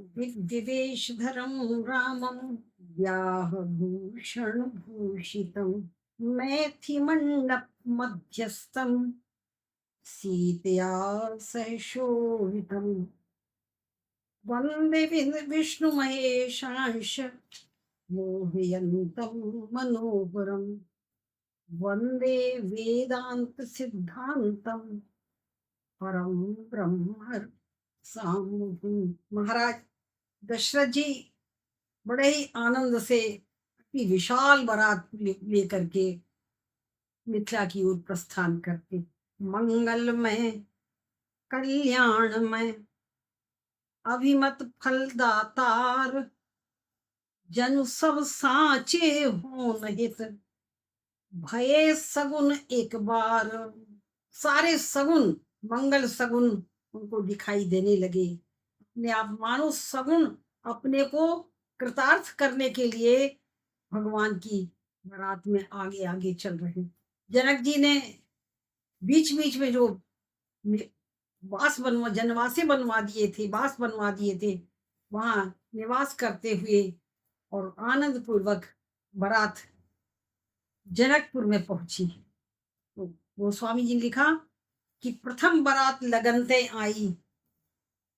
दिग्विवेशधरं रामं व्याहभूषणभूषितं मैथिमण्डपमध्यस्थं सीतया सह शोभितं वन्दे विष्णुमहेशांश मोहयन्तं मनोहरं वन्दे वेदान्तसिद्धान्तं परम ब्रह्म सामुहूर्त। महाराज दशरथ जी बड़े ही आनंद से अपनी विशाल बारात लेकर के मिथिला की ओर प्रस्थान करते। मंगलमय कल्याणमय अभिमत फलदातार जनु सब साचे हो हित भये सगुन एक बार। सारे सगुन मंगल सगुन उनको दिखाई देने लगे। अपने आप मानो सगुन अपने को कृतार्थ करने के लिए भगवान की बारात में आगे आगे चल रहे। जनक जी ने बीच बीच में जो बास बनवा जनवासे बनवा दिए थे, बास बनवा दिए थे, वहां निवास करते हुए और आनंद पूर्वक बारात जनकपुर में पहुंची। तो गोस्वामी जी ने लिखा कि प्रथम बारात लगनते आई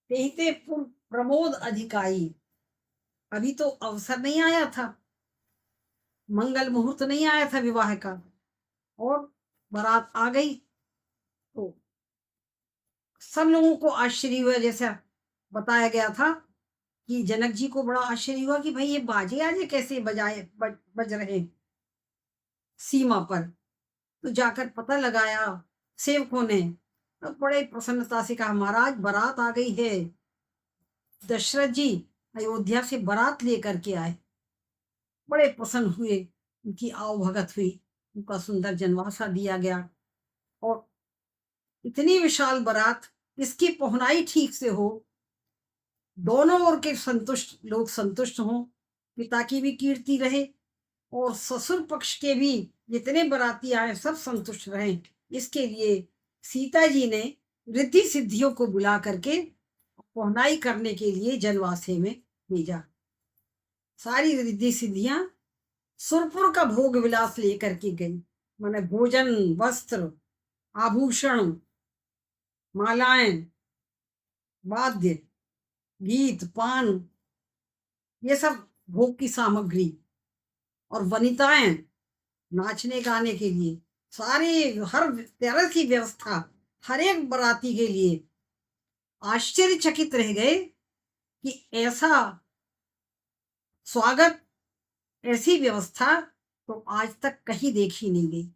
तेहते प्रमोद अधिकाई। अभी तो अवसर नहीं आया था, मंगल मुहूर्त नहीं आया था विवाह का, और बारात आ गई तो सब लोगों को आश्चर्य हुआ। जैसा बताया गया था कि जनक जी को बड़ा आश्चर्य हुआ कि भाई ये बाजे आजे कैसे बज रहे सीमा पर। तो जाकर पता लगाया सेवकों ने, तो बड़े प्रसन्नता से कहा महाराज बारात आ गई है, दशरथ जी अयोध्या से बारात लेकर के आए। बड़े प्रसन्न हुए, उनकी आवभगत हुई, उनका सुंदर जनवासा दिया गया। और इतनी विशाल बारात, इसकी पहुनाई ठीक से हो, दोनों ओर के संतुष्ट लोग संतुष्ट हों, पिता की भी कीर्ति रहे और ससुर पक्ष के भी जितने बाराती आए सब संतुष्ट रहें, इसके लिए सीता जी ने रिद्धि सिद्धियों को बुला करके पहुनाई करने के लिए जनवासे में भेजा। सारी रिद्धि सिद्धियां सुरपुर का भोग विलास लेकर के गई, माने भोजन, वस्त्र, आभूषण, मालाएं, वाद्य, गीत, पान, ये सब भोग की सामग्री, और वनिताएं नाचने गाने के लिए सारी हर तरह की व्यवस्था हर एक बराती के लिए। आश्चर्यचकित रह गए कि ऐसा स्वागत, ऐसी व्यवस्था तो आज तक कहीं देखी नहीं गई।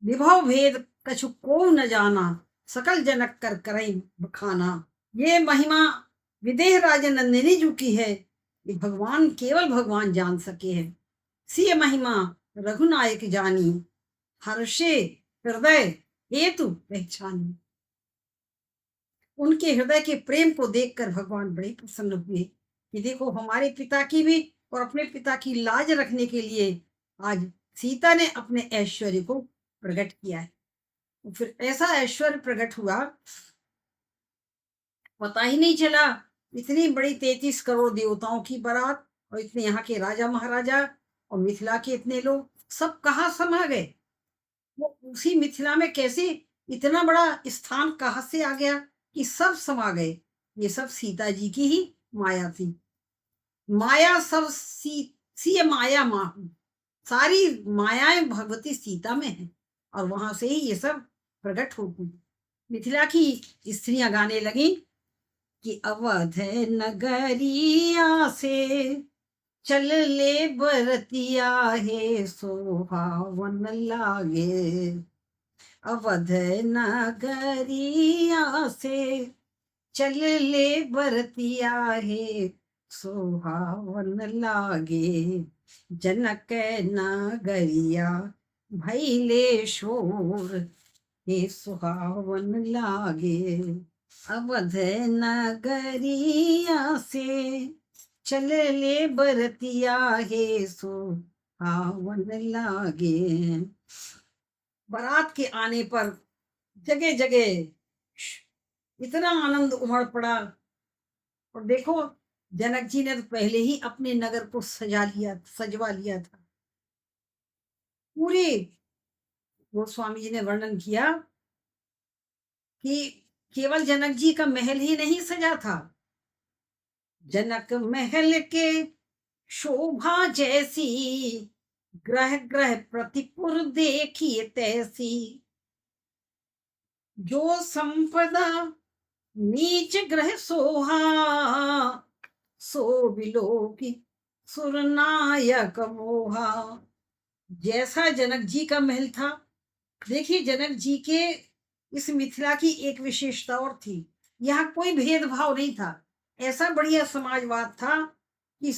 विभव भेद कछु को न जाना, सकल जनक कर करई बखाना। ये महिमा विदेह राज नंदिनी जी की है, ये भगवान केवल भगवान जान सके हैं। सी महिमा रघुनायक जानी, हर्षे हृदय हेतु पहचानी। उनके हृदय के प्रेम को देखकर भगवान बड़े प्रसन्न हुए कि देखो हमारे पिता की भी और अपने पिता की लाज रखने के लिए आज सीता ने अपने ऐश्वर्य को प्रकट किया है। तो फिर ऐसा ऐश्वर्य प्रकट हुआ, पता ही नहीं चला। इतनी बड़ी 33 करोड़ देवताओं की बारात और इतने यहाँ के राजा महाराजा और मिथिला के इतने लोग सब कहाँ समा गए। वो उसी मिथिला में कैसे इतना बड़ा स्थान कहाँ से आ गया कि सब समा गए। ये सब सीता जी की ही माया थी। माया सब सी माया माँ, सारी मायाएं भगवती सीता में है और वहां से ही ये सब प्रकट होती। मिथिला की स्त्रियां गाने लगी कि अवध नगरिया से चल ले बरतिया है सोहावन लागे। अवध नगरिया से चल ले बरतिया है सोहावन लागे। जनक नगरिया भैले शोर हे सुहावन लागे। अवध नगरिया से चल ले बरतिया है सुहावन लागे। बारात के आने पर जगह जगह इतना आनंद उमड़ पड़ा और देखो, जनक जी ने तो पहले ही अपने नगर को सजवा लिया था। पूरे गोस्वामी जी ने वर्णन किया कि केवल जनक जी का महल ही नहीं सजा था, जनक महल के शोभा जैसी, ग्रह ग्रह प्रतिपुर देखिए तैसी, जो संपदा नीच ग्रह सोहा, सो बिलो की सुरनायक मोहा। जैसा जनक जी का महल था, देखिए जनक जी के इस मिथिला की एक विशेषता और थी, यहाँ कोई भेदभाव नहीं था। ऐसा बढ़िया समाजवाद था कि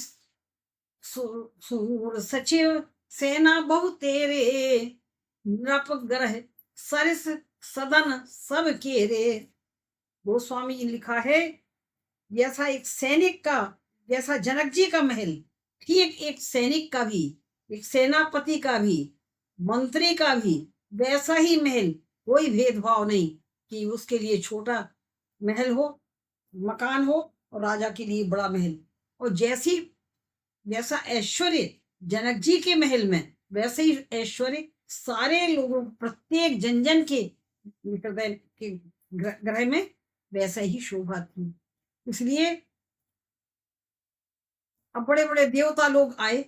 सूर सचिव सेना बहु तेरे, नृप ग्रह सरिस सदन सब केरे। गोस्वामी जी ने लिखा है, जैसा एक सैनिक का, जैसा जनक जी का महल, ठीक एक सैनिक का भी, एक सेनापति का भी, मंत्री का भी वैसा ही महल, कोई भेदभाव नहीं कि उसके लिए छोटा महल हो, मकान हो, और राजा के लिए बड़ा महल। और जैसा ऐश्वर्य जनक जी के महल में, वैसे ही ऐश्वर्य सारे लोगों, प्रत्येक जन जन के हृदय के ग्रह में वैसा ही शोभा थी। इसलिए अब बड़े बड़े देवता लोग आए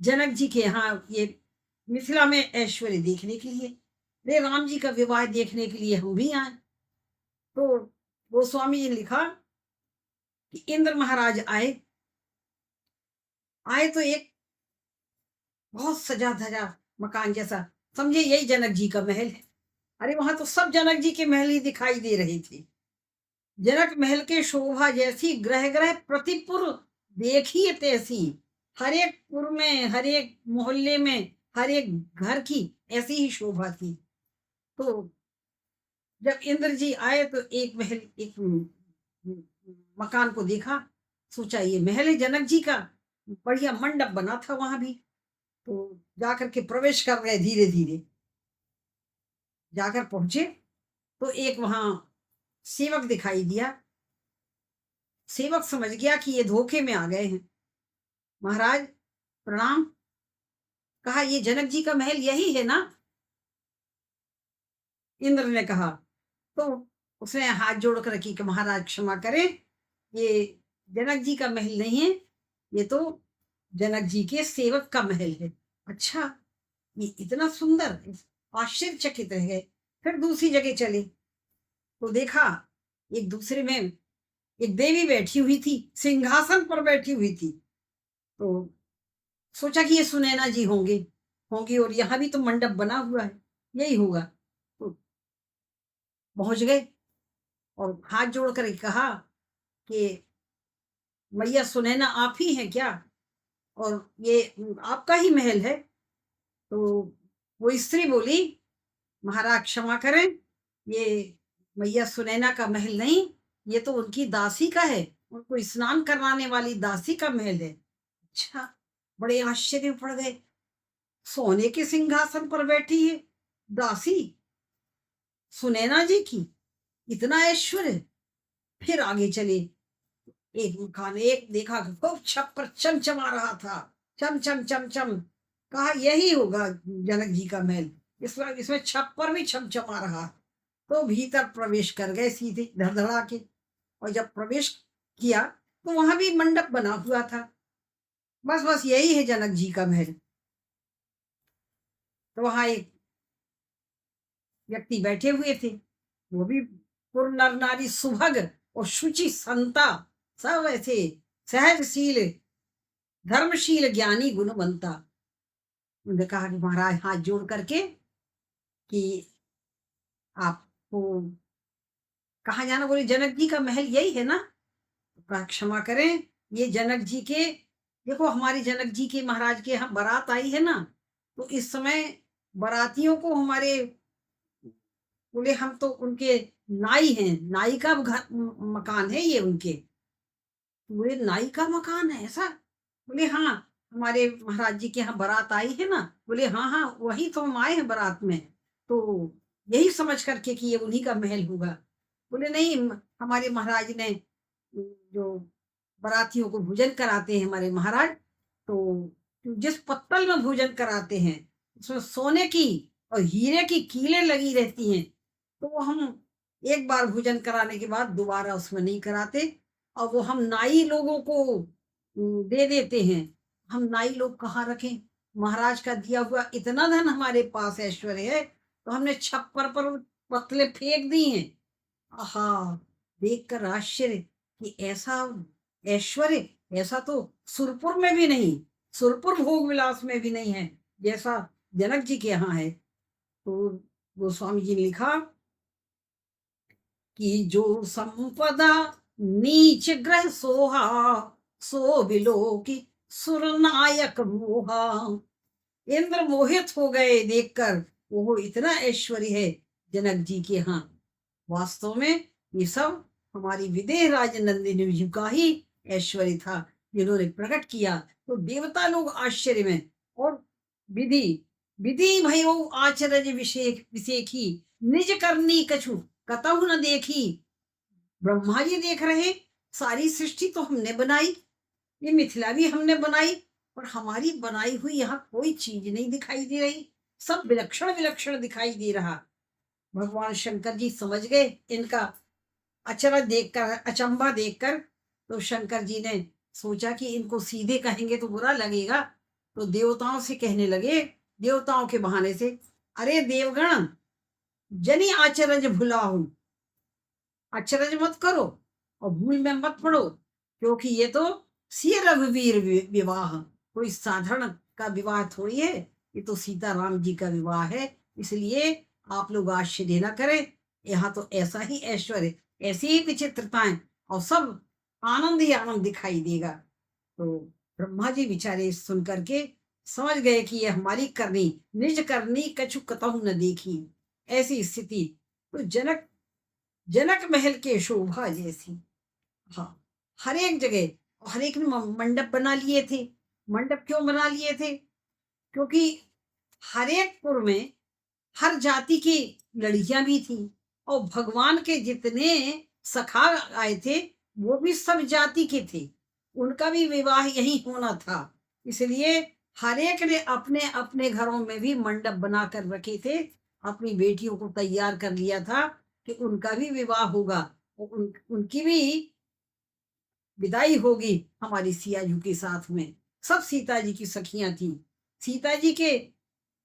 जनक जी के यहाँ, ये मिथिला में ऐश्वर्य देखने के लिए, रे राम जी का विवाह देखने के लिए हम भी आए। तो गोस्वामी जी ने लिखा कि इंद्र महाराज आए, आए तो एक बहुत सजा धजा मकान जैसा, समझे यही जनक जी का महल है। अरे वहां तो सब जनक जी के महल ही दिखाई दे रहे थे। जनक महल के शोभा जैसी, ग्रह ग्रह प्रतिपुर देखिए तैसी, हर एक पुर में, हर एक मोहल्ले में, हर एक घर की ऐसी ही शोभा थी। तो जब इंद्र जी आए तो एक महल, एक मकान को देखा, सोचा ये महल है जनक जी का, बढ़िया मंडप बना था वहां भी। तो जाकर के प्रवेश कर गए, धीरे धीरे जाकर पहुंचे तो एक वहां सेवक दिखाई दिया। सेवक समझ गया कि ये धोखे में आ गए हैं। महाराज प्रणाम, कहा ये जनक जी का महल यही है ना? इंद्र ने कहा। तो उसने हाथ जोड़कर रखी कि महाराज क्षमा करें, ये जनक जी का महल नहीं है, ये तो जनक जी के सेवक का महल है। अच्छा, ये इतना सुंदर, आश्चर्यचकित रह गए। फिर दूसरी जगह चले तो देखा एक दूसरे में एक देवी बैठी हुई थी, सिंहासन पर बैठी हुई थी। तो सोचा कि ये सुनैना जी होंगे होंगे, और यहाँ भी तो मंडप बना हुआ है, यही होगा। तो पहुंच गए और हाथ जोड़ कर कहा कि मैया सुनैना आप ही हैं क्या, और ये आपका ही महल है? तो वो स्त्री बोली, महाराज क्षमा करें, ये मैया सुनैना का महल नहीं, ये तो उनकी दासी का है, उनको स्नान करवाने वाली दासी का महल है। अच्छा, बड़े आश्चर्य में पड़ गए, सोने के सिंहासन पर बैठी है दासी सुनैना जी की, इतना ऐश्वर्य। फिर आगे चले, एक मकान एक देखा कि खूब छप्पर चमचमा रहा था, चम चम चम चम। कहा यही होगा जनक जी का महल, इसमें छप्पर भी चमचमा रहा। तो भीतर प्रवेश कर गए सीधे धड़धड़ा के, और जब प्रवेश किया तो वहां भी मंडप बना हुआ था। बस बस यही है जनक जी का महल। तो वहां एक व्यक्ति बैठे हुए थे, वो भी पुर नर नारी सुभग और शुचि संता, सब ऐसे सहजशील धर्मशील ज्ञानी गुणवंता। उन्होंने कहा कि महाराज हाथ जोड़ करके कि आपको कहाँ जाना? बोले जनक जी का महल यही है ना? तो कहा क्षमा करें, ये जनक जी के, देखो हमारी जनक जी के महाराज के यहाँ बारात आई है ना, तो इस समय बारातियों को हमारे, बोले हम तो उनके नाई हैं, नाई का घर मकान है ये उनके। बोले नाई का मकान है ऐसा? बोले हाँ, हमारे महाराज जी के यहाँ बारात आई है ना। बोले हाँ हाँ, वही तो हम आए हैं बारात में, तो यही समझ करके कि ये उन्हीं का महल होगा। बोले नहीं, हमारे महाराज ने जो बारातियों को भोजन कराते हैं हमारे महाराज, तो जिस पत्तल में भोजन कराते हैं उसमें सोने की और हीरे की कीलें लगी रहती हैं, तो वो हम एक बार भोजन कराने के बाद दोबारा उसमें नहीं कराते, और वो हम नाई लोगों को दे देते हैं। हम नाई लोग कहाँ रखें? महाराज का दिया हुआ इतना धन हमारे पास ऐश्वर्य है, तो हमने छप्पर पर पत्तलें फेंक दी हैं। आहा! देखकर आश्चर्य कि ऐसा ऐश्वर्य, ऐसा तो सुरपुर में भी नहीं, सुरपुर भोग विलास में भी नहीं है, जैसा जनक जी के यहाँ है। तो गोस्वामी जी ने लिखा कि जो संपदा नीच ग्रह सोहा, सो बिलो की सुरनायक मोहा। इंद्र मोहित हो गए देखकर, वो इतना ऐश्वर्य है जनक जी के यहाँ। वास्तव में ये सब हमारी विदेह राज नंदिनी जी का ही ऐश्वर्य था, जिन्होंने प्रकट किया। तो देवता लोग आश्चर्य में, और विधि विधि भयो आचरज विषेक विषेखी, निज करनी कछु कतहु न देखी। ब्रह्मा जी देख रहे, सारी सृष्टि तो हमने बनाई, ये मिथिला भी हमने बनाई, पर हमारी बनाई हुई यहाँ कोई चीज नहीं दिखाई दे रही, सब विलक्षण विलक्षण दिखाई दे रहा। भगवान शंकर जी समझ गए इनका अचरज देखकर, अचंभा देखकर। तो शंकर जी ने सोचा कि इनको सीधे कहेंगे तो बुरा लगेगा, तो देवताओं से कहने लगे, देवताओं के बहाने से, अरे देवगण, जनी आचरज भुलाहू, अचरज मत करो और भूल में मत पड़ो, क्योंकि ये तो सिय रघुवीर विवाह, कोई साधारण का विवाह थोड़ी है, ये तो सीता राम जी का विवाह है। इसलिए आप लोग आश्चर्य न करें, यहाँ तो ऐसा ही ऐश्वर्य, ऐसी ही विचित्रताएं, और सब आनंद ही आनंद दिखाई देगा। तो ब्रह्मा जी बेचारे सुन करके समझ गए कि ये हमारी करनी, निज करनी कछु कतहु न देखी, ऐसी स्थिति। तो जनक जनक महल के शोभा जैसी। हाँ, हर एक जगह, हर एक ने मंडप बना लिए थे। मंडप क्यों बना लिए थे? क्योंकि हर एक पुर में हर जाति की लड़कियां भी थी, और भगवान के जितने सखा आए थे वो भी सब जाति के थे, उनका भी विवाह यही होना था। इसलिए हर एक ने अपने अपने घरों में भी मंडप बना कर रखे थे, अपनी बेटियों को तैयार कर लिया था कि उनका भी विवाह होगा, और उनकी भी विदाई होगी हमारी सिया जी के साथ में। सब सीता जी की सखियां थी। सीता जी के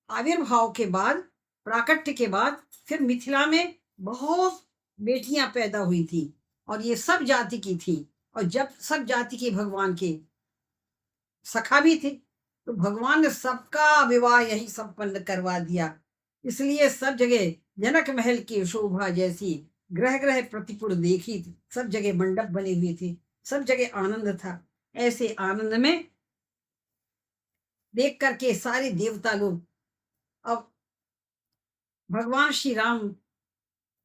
आविर्भाव के बाद, प्राकट्य के बाद, फिर मिथिला में बहुत बेटियां पैदा हुई थी, और ये सब जाति की थी। और जब सब जाति के भगवान के सखा भी थे, तो भगवान ने सबका विवाह यही संपन्न करवा दिया। इसलिए सब जगह जनक महल की शोभा जैसी ग्रह ग्रह प्रतिपुर देखी थी, सब जगह मंडप बने हुए थे, सब जगह आनंद था। ऐसे आनंद में देख करके सारे देवता लोग, अब भगवान श्री राम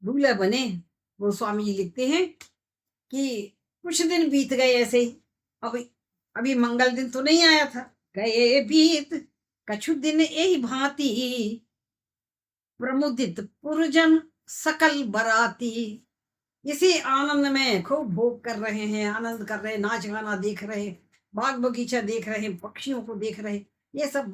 दूल्हा बने। गोस्वामी जी लिखते हैं कि कुछ दिन बीत गए ऐसे ही, अभी अभी मंगल दिन तो नहीं आया था, गए बीत कछु दिन यही भांति, प्रमुदित पुरजन सकल बराती। इसी आनंद में खूब भोग कर रहे हैं, आनंद कर रहे, नाच गाना देख रहे, बाग बगीचा देख रहे, पक्षियों को देख रहे, ये सब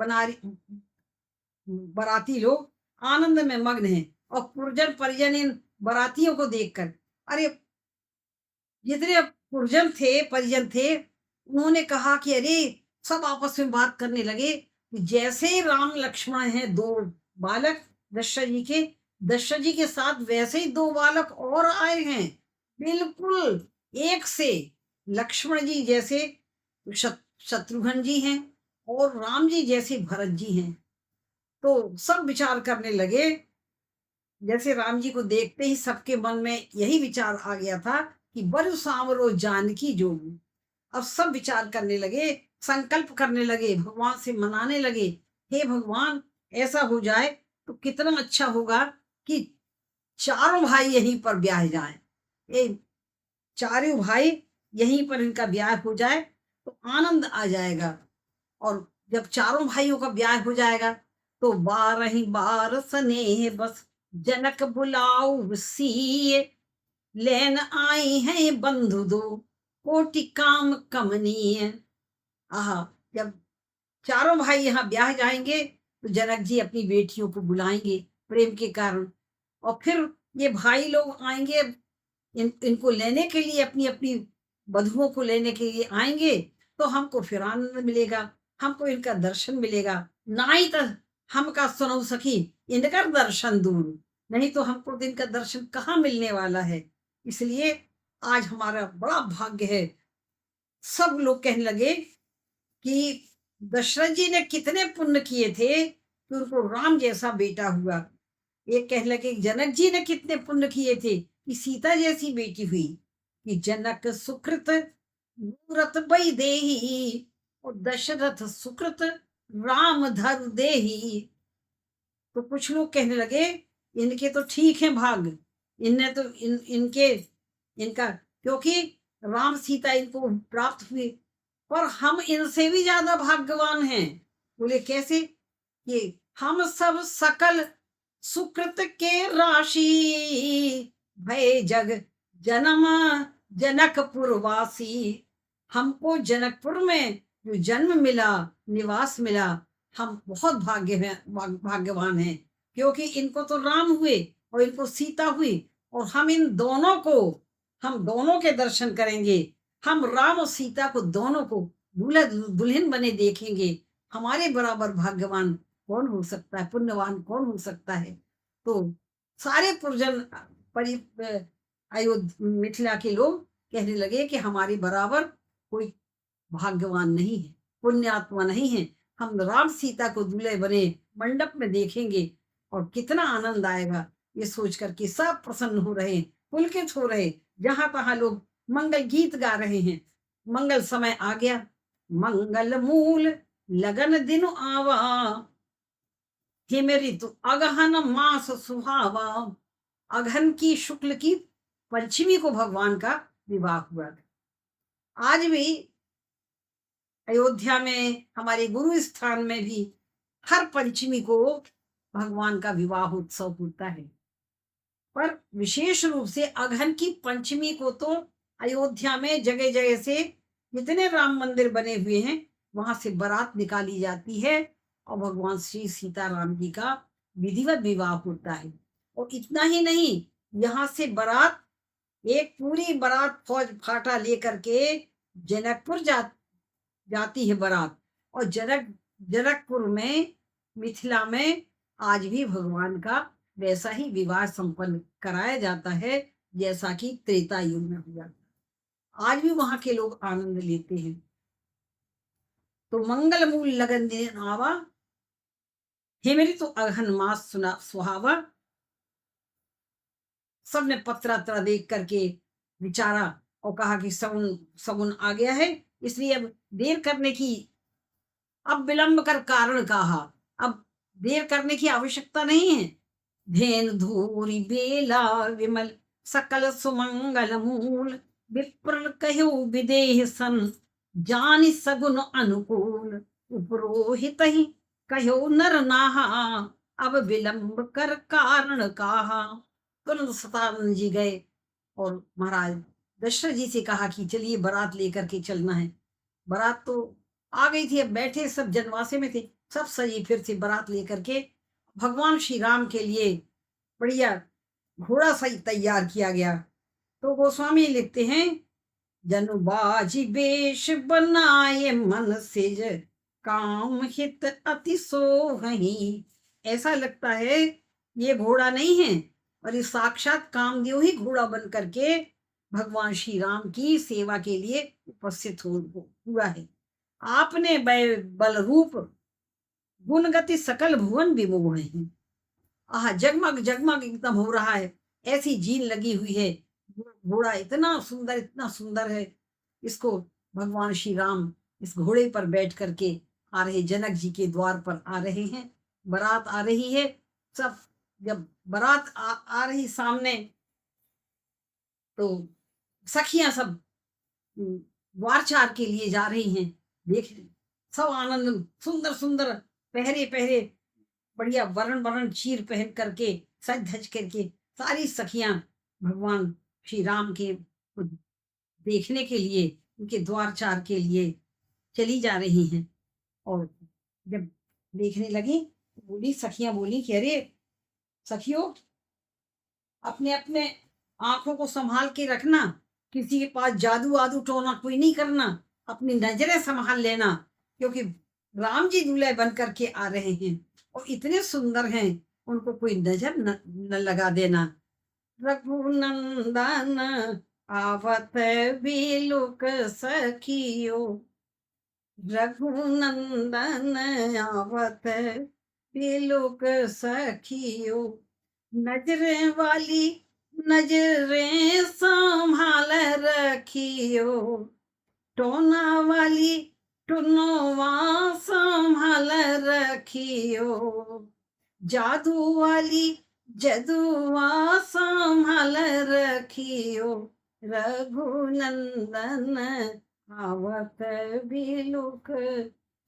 बाराती लोग आनंद में मग्न हैं। और पुरजन परिजन इन बारातियों को देखकर, अरे जितने पुरजन थे, परिजन थे, उन्होंने कहा कि अरे, सब आपस में बात करने लगे कि जैसे राम लक्ष्मण हैं दो बालक दशरथ जी के, दशरथ जी के साथ वैसे ही दो बालक और आए हैं, बिल्कुल एक से। लक्ष्मण जी जैसे शत्रुघ्न जी हैं, और राम जी जैसे भरत जी हैं। तो सब विचार करने लगे, जैसे राम जी को देखते ही सबके मन में यही विचार आ गया था कि बरु सांवरो जानकी जोगी। अब सब विचार करने लगे, संकल्प करने लगे, भगवान से मनाने लगे, हे भगवान, ऐसा हो जाए तो कितना अच्छा होगा कि चारों भाई यहीं पर ब्याह जाएं, ये चारों भाई यहीं पर इनका ब्याह हो जाए तो आनंद आ जाएगा। और जब चारों भाइयों का ब्याह हो जाएगा तो 12 बार स्नेह बस जनक बुलाओ सीए, लेन आई हैं बंधु दो, कोटि काम कमनीय। आहा, जब चारों भाई यहाँ ब्याह जाएंगे तो जनक जी अपनी बेटियों को बुलाएंगे प्रेम के कारण, और फिर ये भाई लोग आएंगे इनको लेने के लिए, अपनी अपनी बधुओं को लेने के लिए आएंगे। तो हमको फिर आनंद मिलेगा, हमको इनका दर्शन मिलेगा। नाई तो हमका सुनो सखी इनका दर्शन दूर, नहीं तो हमको तो इनका दर्शन कहाँ मिलने वाला है। इसलिए आज हमारा बड़ा भाग्य है। सब लोग कहने लगे कि दशरथ जी ने कितने पुण्य किए थे कि उनको राम जैसा बेटा हुआ। एक कहने लगे जनक जी ने कितने पुण्य किए थे कि सीता जैसी बेटी हुई, कि जनक सुकृत मूरत बई देही, और दशरथ सुकृत राम धर देही। तो कुछ लोग कहने लगे इनके तो ठीक है भाग, इनने तो इनके इनका, क्योंकि राम सीता इनको प्राप्त हुए, पर हम इनसे भी ज्यादा भाग्यवान हैं। बोले कैसे? कि हम सब सकल सुकृत के राशि, भय जग जन्म जनकपुर वासी। हमको जनकपुर में जो जन्म मिला, निवास मिला, हम बहुत भाग्यवान हैं, क्योंकि इनको तो राम हुए और इनको सीता हुई, और हम इन दोनों को, हम दोनों के दर्शन करेंगे। हम राम और सीता को दोनों को दूल्हा दुल्हन बने देखेंगे। हमारे बराबर भाग्यवान कौन हो सकता है, पुण्यवान कौन हो सकता है। तो सारे पुरजन अयोध्या मिथिला के लोग कहने लगे कि हमारे बराबर कोई भाग्यवान नहीं है, पुण्यात्मा नहीं है। हम राम सीता को दूल्हे बने मंडप में देखेंगे और कितना आनंद आएगा, ये सोच करके सब प्रसन्न हो रहे, पुलकित हो रहे। जहां तहां लोग मंगल गीत गा रहे हैं। मंगल समय आ गया। मंगल मूल लगन दिन आवा, हे मेरी तो अगहन मास सुहावा। अगहन की शुक्ल की पंचमी को भगवान का विवाह हुआ। आज भी अयोध्या में, हमारे गुरु स्थान में भी हर पंचमी को भगवान का विवाह उत्सव होता है। पर विशेष रूप से अगहन की पंचमी को तो अयोध्या में जगह जगह से जितने राम मंदिर बने हुए हैं वहां से बारात निकाली जाती है और भगवान श्री सीताराम जी का विधिवत विवाह होता है। और इतना ही नहीं, यहाँ से बारात, एक पूरी बारात फौज फाटा लेकर के जनकपुर जाती है बारात। और जनकपुर में, मिथिला में आज भी भगवान का वैसा ही विवाह संपन्न कराया जाता है जैसा कि त्रेता युग में हुआ। आज भी वहां के लोग आनंद लेते हैं। तो मंगल मूल लगन दिन आवा, हे मेरी तो अगहन मास सुना सुहावा। सबने पत्रात्रा देख करके विचारा और कहा कि सगुन सगुन आ गया है, इसलिए अब देर करने की, अब विलंब कर कारण कहा, अब देर करने की आवश्यकता नहीं है। धेन धूरी बेला विमल सकल सुमंगल मूल, विप्र कहो विदेह सन जानि सगुन अनुकूल। उपरोहित ही कहो नर नाहा, अब विलंब कर कारण कहा। तुरंत सतानंद जी गए और महाराज दशरथ जी से कहा कि चलिए बारात लेकर के चलना है। बारात तो आ गई थी, अब बैठे सब जनवासे में थे, सब सजी फिर से बारात लेकर के भगवान श्री राम के लिए बढ़िया घोड़ा सही तैयार किया गया। तो गोस्वामी लिखते हैं, जनुबाजी वेश बनाए मन सिज, काम हित अति सोहही। ऐसा लगता है ये घोड़ा नहीं है, और ये साक्षात कामदेव ही घोड़ा बन करके भगवान श्री राम की सेवा के लिए उपस्थित हुआ है। आपने बल रूप गुणगति सकल भुवन विमोह है। आह, जगमग जगमग एकदम हो रहा है, ऐसी जीन लगी हुई है। घोड़ा इतना सुंदर, इतना सुंदर है। इसको भगवान श्री राम इस घोड़े पर बैठ करके आ रहे, जनक जी के द्वार पर आ रहे हैं। बारात आ रही है। सब जब बारात आ रही सामने, तो सखियां सब द्वारचार के लिए जा रही हैं। देख, सब आनंद, सुंदर सुंदर पहरे पहरे, बढ़िया वर्ण वर्ण चीर पहन करके, सज धज करके सारी सखियां भगवान श्री राम के देखने के लिए, उनके द्वार चार के लिए चली जा रही हैं। और जब देखने लगी, बोली, सखियां बोली कि अरे सखियों, अपने अपने आंखों को संभाल के रखना, किसी के पास जादू आदू टोना कोई नहीं करना, अपनी नजरें संभाल लेना, क्योंकि राम जी दूल्हे बन करके आ रहे हैं और इतने सुंदर हैं, उनको कोई नजर न लगा देना। रघुनंदन आवत बिलुक सखियो, रघुनंदन आवत बिलुक सखियो, नजरें वाली नजरें संभाल रखियो, टोना वाली टुनवा संभाल रखियो, जादू वाली जदुआ संभाल रखियो, रघुनंदन आवत बिलुक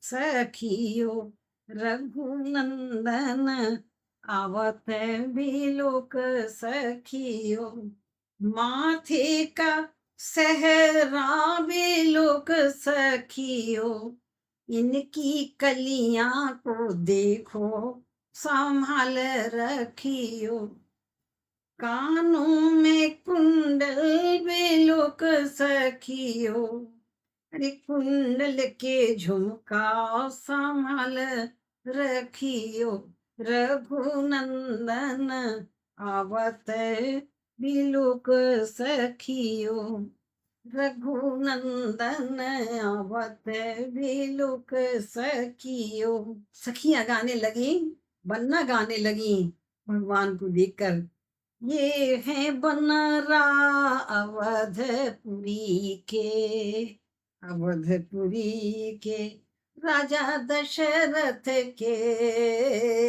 सखियो, रघुनंदन आवत बिलुक सखियो, माथे का सहरा बिलुक सखियो, इनकी कलियां को देखो संभाल रखियो, कानों में कुंडल बिलुक सखियो, अरे कुंडल के झुमका संभाल रखियो, रघुनंदन आवत बिलुक सखियो, रघुनंदन आवत बिलुक सखियो। सखियां गाने लगी, बन्ना गाने लगी भगवान को देखकर, ये है बनरा अवधपुरी के, अवधपुरी के राजा दशरथ के,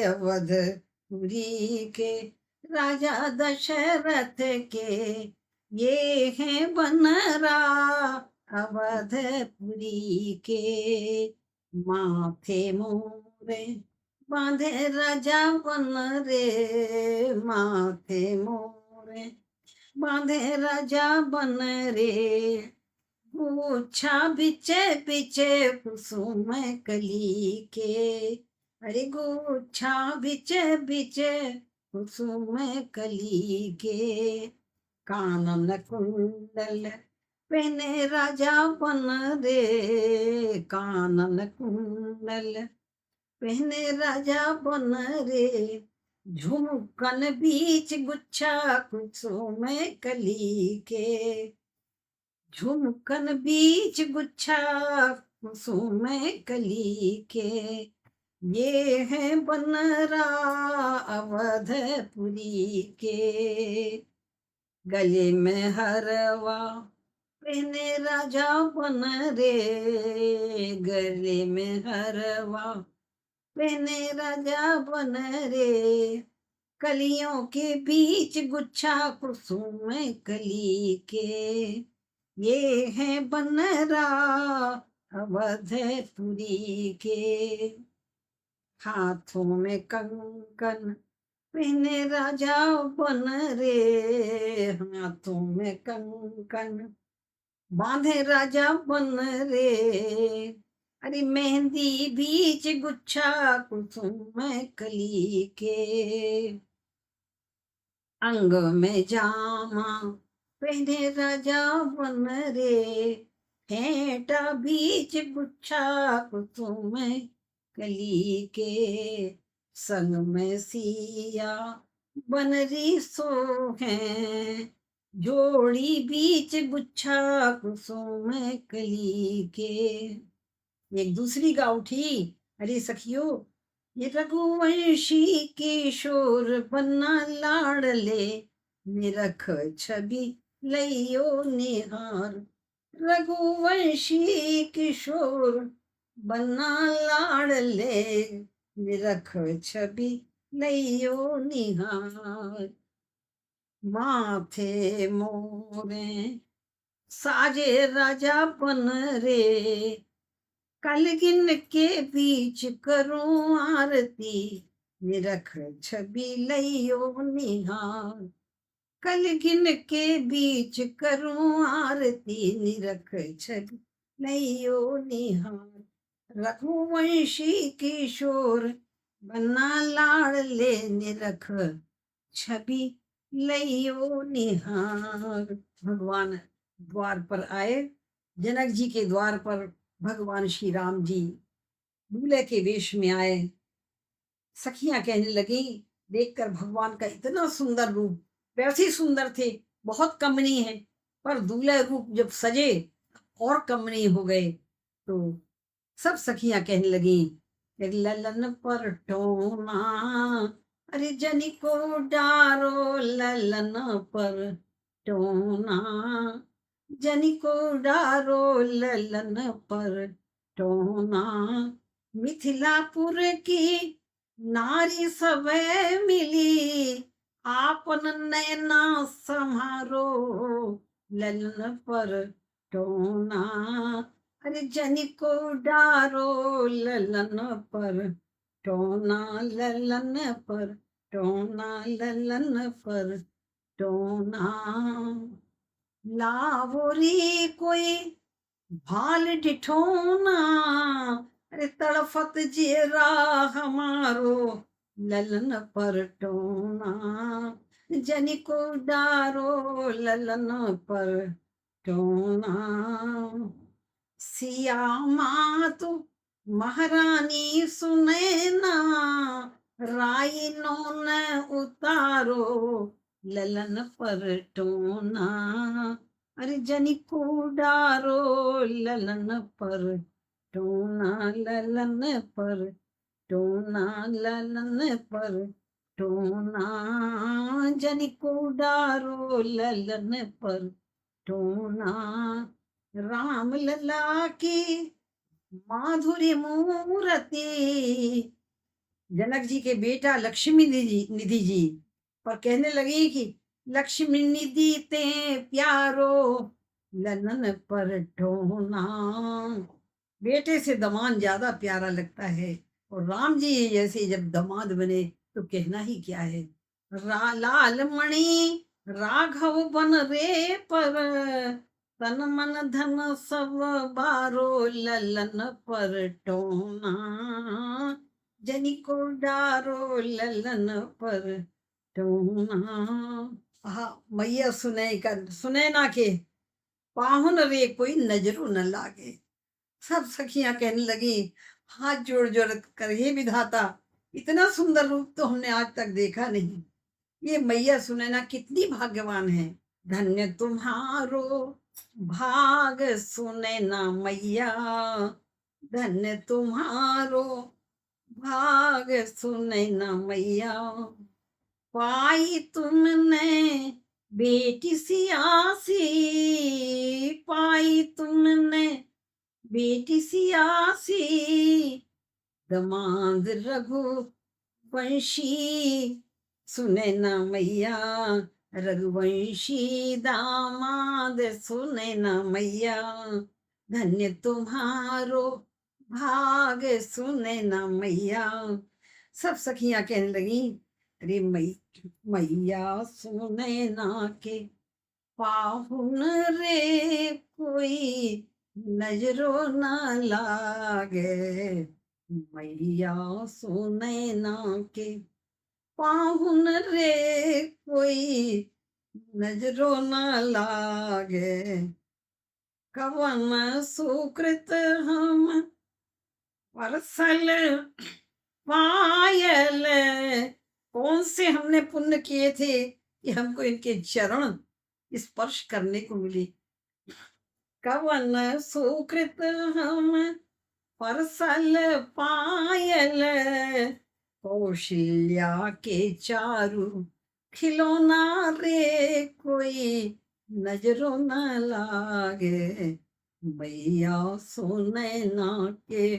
अवधपुरी के राजा दशरथ के, ये है बनरा अवधपुरी के, माथे मोरे बांधे राजा बन रे, माथे मोरे बांधे राजा बन रे, गुच्छा बिचे बिचे कुसुम कली के, अरे गुच्छा बिचे बिचे कुसुम कली के, कानन कुंडल पहने राजा बन रे, कानन कुंडल पहने राजा बन रे, झुमकन बीच गुच्छा कुसुम कली के, झुमकन बीच गुच्छा कुसुम कली के, ये है बनरा अवधपुरी के, गले में हरवा पहने राजा बन रे, गले में हरवा पहने राजा बन रे, कलियों के बीच गुच्छा कुसुम कली के, ये है बनरा अवधपुरी के, हाथों में कंकन पहने राजा बन रे, हाथों में कंकन बांधे राजा बन रे, अरे मेहंदी बीच गुच्छा कुसुम कली के, अंग में जामा पहने राजा बन रे, फेंटा बीच गुच्छा कुसुम कली के, संग में सिया बनरी सो है, जोड़ी बीच गुच्छा कुसुम कली के। एक दूसरी गा उठी, अरे सखियो, ये रघुवंशी किशोर बन्ना लाडले, निरख छवि लइयो निहार, रघुवंशी किशोर बन्ना लाडले, निरख छवि लइयो निहार, माथे मोरे साजे राजा बन रे, कलगिन के बीच करूं आरती, निरख छवि लइयो निहार, कलगिन के बीच करूं आरती निरख छवि नैयो निहार। रघुवंशी किशोर बन्ना लाड़ ले निरख छवि लइयो निहार। भगवान द्वार पर आए। जनक जी के द्वार पर भगवान श्री राम जी दूल्हे के वेश में आए। सखियां कहने लगी, देखकर भगवान का इतना सुंदर रूप, वैसे ही सुंदर थे, बहुत कमनीय है, पर दूल्हे रूप जब सजे और कमनीय हो गए। तो सब सखियां कहने लगी, ललन पर टोना, अरे जनी को डारो ललन पर टोना, जनी को डारो ललन पर टोना। मिथिलापुर की नारी सब मिली, आपन नैना समारो ललन पर टोना, अरे जनी को डारो ललन पर टोना, ललन पर टोना, ललन पर टोना। लावोरी कोई भाल डिठोना, अरे तड़फत जेरा हमारो ललन पर टोना, जनी को डारो ललन पर टोना। सिया मातु महारानी सुनैना, राई नोन उतारो ललन पर टोना, अरे जनी को डारो ललन पर टोना, ललन पर टोना, ललन पर टोना, जनी को डारो ललन पर टोना। राम लला की माधुरी मूर्ति, जनक जी के बेटा लक्ष्मी निधि जी पर कहने लगी कि लक्ष्मी निधि ते प्यारो ललन पर टोना। बेटे से दामाद ज्यादा प्यारा लगता है, और राम जी जैसे जब दामाद बने तो कहना ही क्या है। लाल मणि राघव बन रे पर, तन मन धन सब बारो ललन पर टोना, जनी को डारो ललन पर टोना। मैया सुने ना के पाहुन रे कोई नजरों न लागे। सब सखियां कहने लगी, हाथ जोड़ जोड़ कर, हे विधाता, इतना सुंदर रूप तो हमने आज तक देखा नहीं। ये मैया सुनैना कितनी भाग्यवान है। धन्य तुम्हारो भाग सुनैना मैया, धन्य तुम्हारो भाग सुनैना मैया। पाई तुमने बेटी सियासी, पाई तुमने बेटी सियासी, दमाद रघुवंशी सुनैना मैया, रघुवंशी दामाद सुनैना मैया। धन्य तुम्हारो भाग सुनैना मैया। सब सखियां कहने लगी, अरे मैया सुनैना के पाहुन रे कोई नजरों न लागे, मैया सुनैना के पाहुन रे कोई नजरों न लागे। कवन सुकृत हम परसल पायल, कौन से हमने पुण्य किए थे कि हमको इनके चरण स्पर्श करने को मिले। कवन सुकृत हम परसल पायल, कौशल्या के चारु खिलौना रे कोई नजरों न लागे, मैया सुनैना के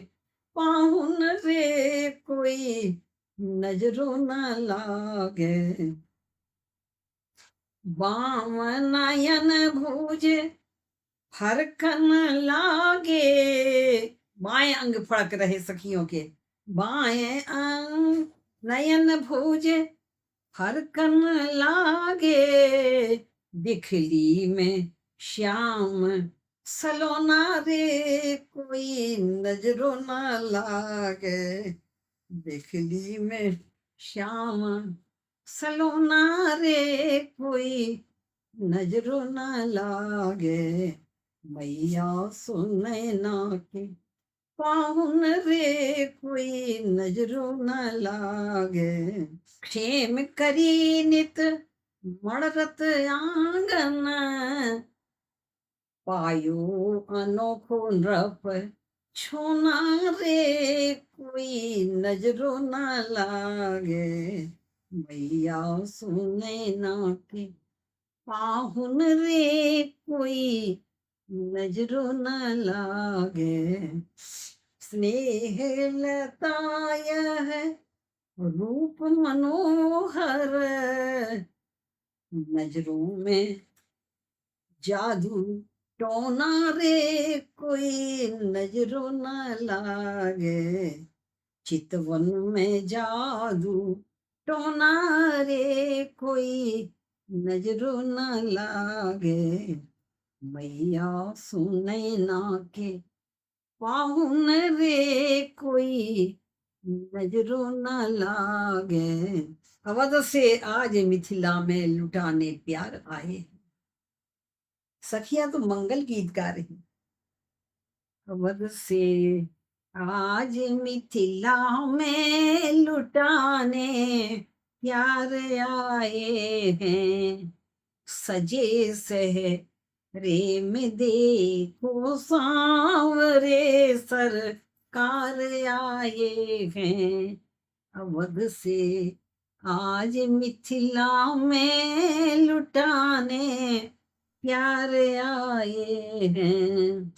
पाहुन रे कोई नजरों न लागे। बाम नयन भुज फरकन लागे, बाएं अंग फड़क रहे सखियों के, बाएं अंग नयन भुज फरकन लागे दिखली में श्याम सलोना रे कोई नजरों न लागे दिखली में श्याम सलोना रे कोई नजरों न लागे मैया सुने ना के पाहुन रे कोई नजरों न लागे क्षेम करी नित मणरत आंगन पायो अनोखो नृप छोना रे कोई नजरों न लागे मैया सुने ना के पाहुन रे कोई नजरों न लागे स्नेह लताय है रूप मनोहर नजरों में जादू टोना रे कोई नजरों न लागे चितवन में जादू टोना रे कोई नजरों न लागे मैया सुने ना के पाहुन रे कोई नजरों न लागे अवध से आज मिथिला में लुटाने प्यार आए सखियां तो मंगल गीत गा रही अवध से आज मिथिला में लुटाने प्यार आए हैं सजे सहरे में देखो सांवरे सरकार आए हैं अवध से आज मिथिला में लुटाने प्यार आए हैं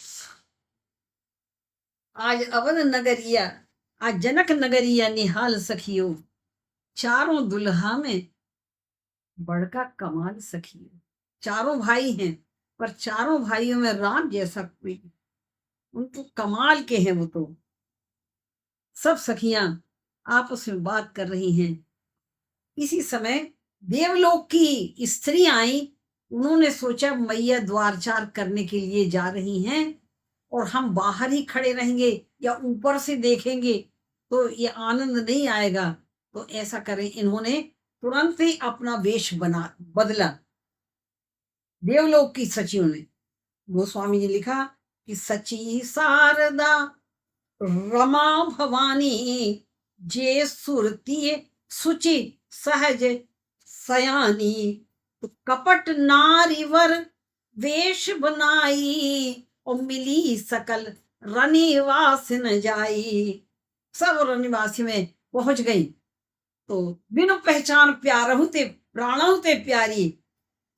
आज अवध नगरिया आज जनक नगरिया निहाल सखियो चारों दुल्हा में बड़का कमाल सखियो चारों भाई हैं पर चारों भाइयों में राम जैसा कोई उनको कमाल के हैं वो तो सब सखियां आपस में बात कर रही हैं इसी समय देवलोक की स्त्री आई उन्होंने सोचा मैया द्वारचार करने के लिए जा रही हैं और हम बाहर ही खड़े रहेंगे या ऊपर से देखेंगे तो ये आनंद नहीं आएगा तो ऐसा करें इन्होंने तुरंत ही अपना वेश बदला देवलोक की सचियों ने गोस्वामी जी लिखा कि सची शारदा रमा भवानी जे सुरती सुचि सहज सयानी तो कपट नारीवर वेश बनाई और मिली सकल रनिवास न जाई सब रनिवासी में पहुंच गई तो बिनु पहचान प्यार होते प्राण होते प्यारी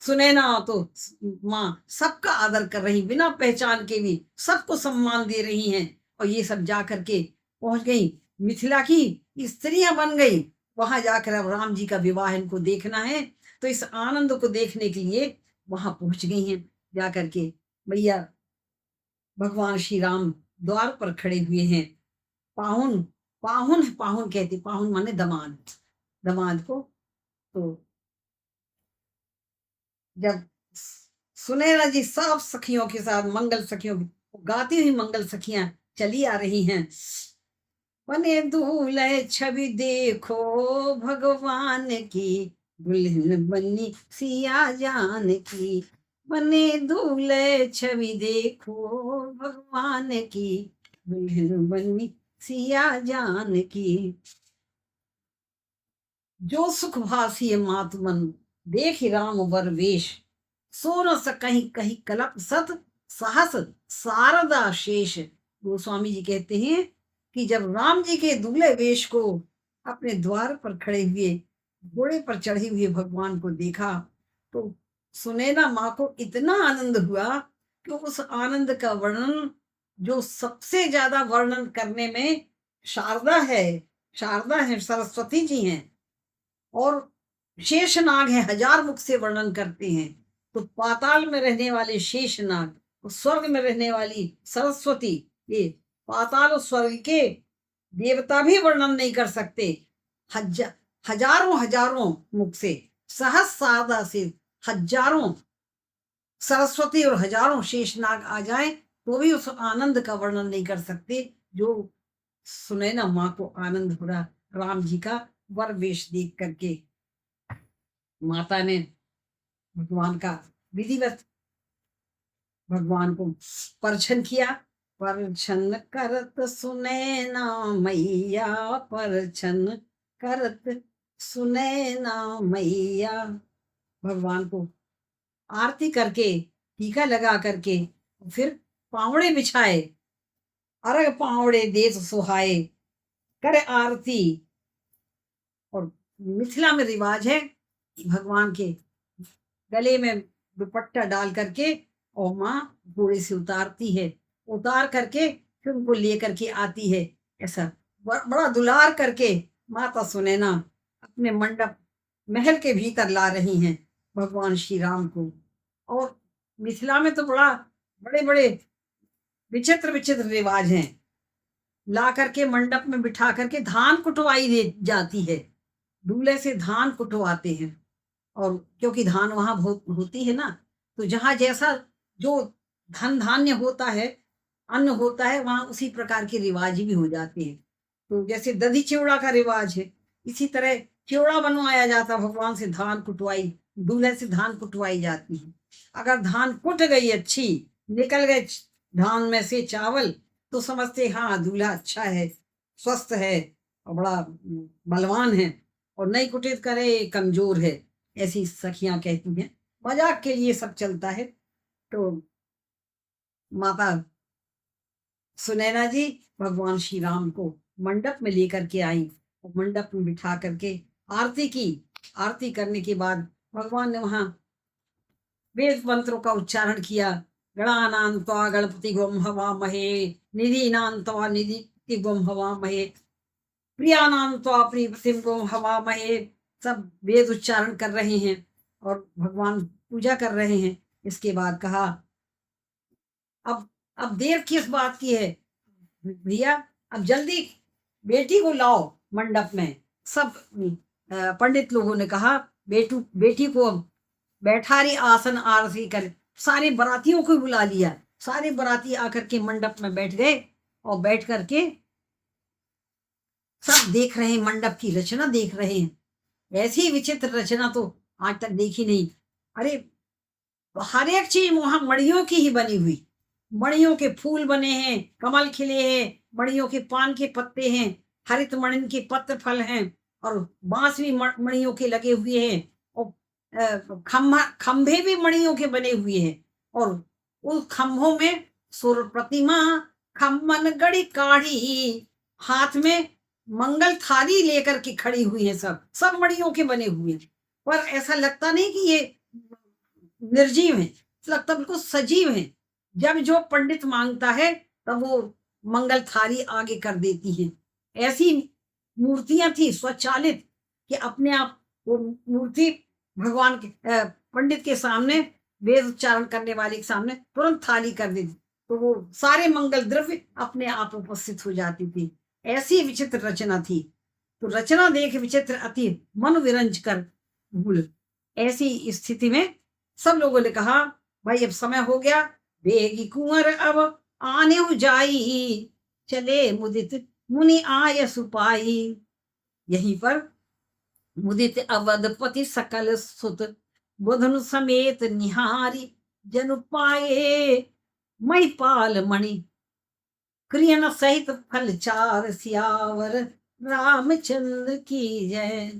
सुनैना तो माँ सबका आदर कर रही बिना पहचान के भी सबको सम्मान दे रही हैं और ये सब जा करके पहुंच गई मिथिला की स्त्रियां बन गई वहां जाकर अब राम जी का विवाह इनको देखना है तो इस आनंद को देखने के लिए वहां पहुंच गई हैं जा करके भैया भगवान श्री राम द्वार पर खड़े हुए हैं पाहुन पाहुन पाहुन कहते पाहुन माने दमाद दमाद को तो जब सुनैना जी सब सखियों के साथ मंगल सखियों गाती हुई मंगल सखियां चली आ रही हैं बने दूल्हे छवि देखो भगवान की दुल्हन बनी सिया जान की बने दूल्हे छवि देखो भगवान की दुल्हन बनी सिया जान की जो सुख भासी मातमन देख राम वर वेश सो न सकहीं कहीं कलप सत साहस शारदा शेष गोस्वामी जी कहते हैं कि जब राम जी के दुबले वेश को अपने द्वार पर खड़े हुए घोड़े पर चढ़े हुए भगवान को देखा तो सुनैना माँ को इतना आनंद हुआ कि उस आनंद का वर्णन जो सबसे ज्यादा वर्णन करने में शारदा है सरस्वती जी हैं और शेषनाग है 1000 मुख से वर्णन करते हैं तो पाताल में रहने वाले शेषनाग और स्वर्ग में रहने वाली सरस्वती ये पाताल और स्वर्ग के देवता भी वर्णन नहीं कर सकते हजारों हजारों मुख से, सहस्र सादा से हजारों सरस्वती और हजारों शेषनाग आ जाए तो भी उस आनंद का वर्णन नहीं कर सकते जो सुनैना माँ को आनंद हो रहा राम जी का वर वेश देख करके। माता ने भगवान का विधिवत भगवान को परछन किया। परछन करत सुनैना मैया, परछन करत सुनैना मैया। भगवान को आरती करके टीका लगा करके फिर पावड़े बिछाए, अरग पावड़े देत सुहाए, करे आरती। और मिथिला में रिवाज है भगवान के गले में दुपट्टा डाल करके और माँ घोड़े से उतारती है, उतार करके फिर उनको लेकर के आती है। ऐसा बड़ा दुलार करके माता सुनैना अपने मंडप महल के भीतर ला रही हैं भगवान श्री राम को। और मिथिला में तो बड़ा बड़े बड़े विचित्र विचित्र रिवाज हैं। ला करके मंडप में बिठा करके धान कुटवाई दे जाती है, दूल्हे से धान कुटवाते हैं। और क्योंकि धान वहां बहुत होती है ना, तो जहां जैसा जो धन धान्य होता है, अन्न होता है, वहां उसी प्रकार के रिवाज भी हो जाते हैं। तो जैसे दधी चिवड़ा का रिवाज है, इसी तरह चिवड़ा बनवाया जाता, भगवान से धान कुटवाई, दूल्हे से धान कुटवाई जाती है। अगर धान कुट गई अच्छी, निकल गए धान में से चावल, तो समझते हाँ दूल्हा अच्छा है, स्वस्थ है और बड़ा बलवान है। और नहीं कुटित करे कमजोर है, ऐसी सखियां कहती हैं। मजाक के लिए सब चलता है। तो माता सुनैना जी भगवान श्री राम को मंडप में लेकर के आई और मंडप में बिठा करके आरती की। आरती करने के बाद भगवान ने वहां वेद मंत्रों का उच्चारण किया। गणानान्त्वा गणपति गम हवामहे, निधीनान्त्वा निधि गम हवामहे, प्रियानान्त्वा प्रियपतिम गम हवामहे। सब वेद उच्चारण कर रहे हैं और भगवान पूजा कर रहे हैं। इसके बाद कहा अब देर किस बात की है भैया, अब जल्दी बेटी को लाओ मंडप में। सब पंडित लोगों ने कहा बेटी को बैठारी आसन आरती कर, सारे बरातियों को बुला लिया। सारे बराती आकर के मंडप में बैठ गए और बैठ करके सब देख रहे हैं, मंडप की रचना देख रहे हैं। ऐसी विचित्र रचना तो आज तक देखी नहीं। अरे हर एक चीज वहां मड़ियों की ही बनी हुई, मणियों के फूल बने हैं, कमल खिले हैं, मणियों के पान के पत्ते हैं, हरित मणिन के पत्र फल हैं, और बांस भी मणियों के लगे हुए हैं, और खंभे भी मणियों के बने हुए हैं। और उस खंभों में सुर प्रतिमा खम्मन गड़ी काढ़ी, हाथ में मंगल थाली लेकर के खड़ी हुई है। सब सब मणियों के बने हुए हैं, पर ऐसा लगता नहीं कि ये निर्जीव है, लगता बिल्कुल सजीव है। जब जो पंडित मांगता है तब वो मंगल थाली आगे कर देती है। ऐसी मूर्तियां थी स्वचालित कि अपने आप वो मूर्ति भगवान के पंडित के सामने, वेद उच्चारण करने वाले के सामने तुरंत थाली कर देती, तो वो सारे मंगल द्रव्य अपने आप उपस्थित हो जाती थी। ऐसी विचित्र रचना थी। तो रचना देख विचित्र अति मन विरंज कर भूल। ऐसी स्थिति में सब लोगों ने कहा भाई अब समय हो गया, बेगी कुंवर अब आने हो जाई, चले मुदित मुनि आय सुपाई। यहीं पर मुदित अवधपति सकल सुत, बुधनु समेत निहारी, जनु पाए महिपाल मणि, क्रियन सहित फल चार सियावर, रामचंद्र की जय।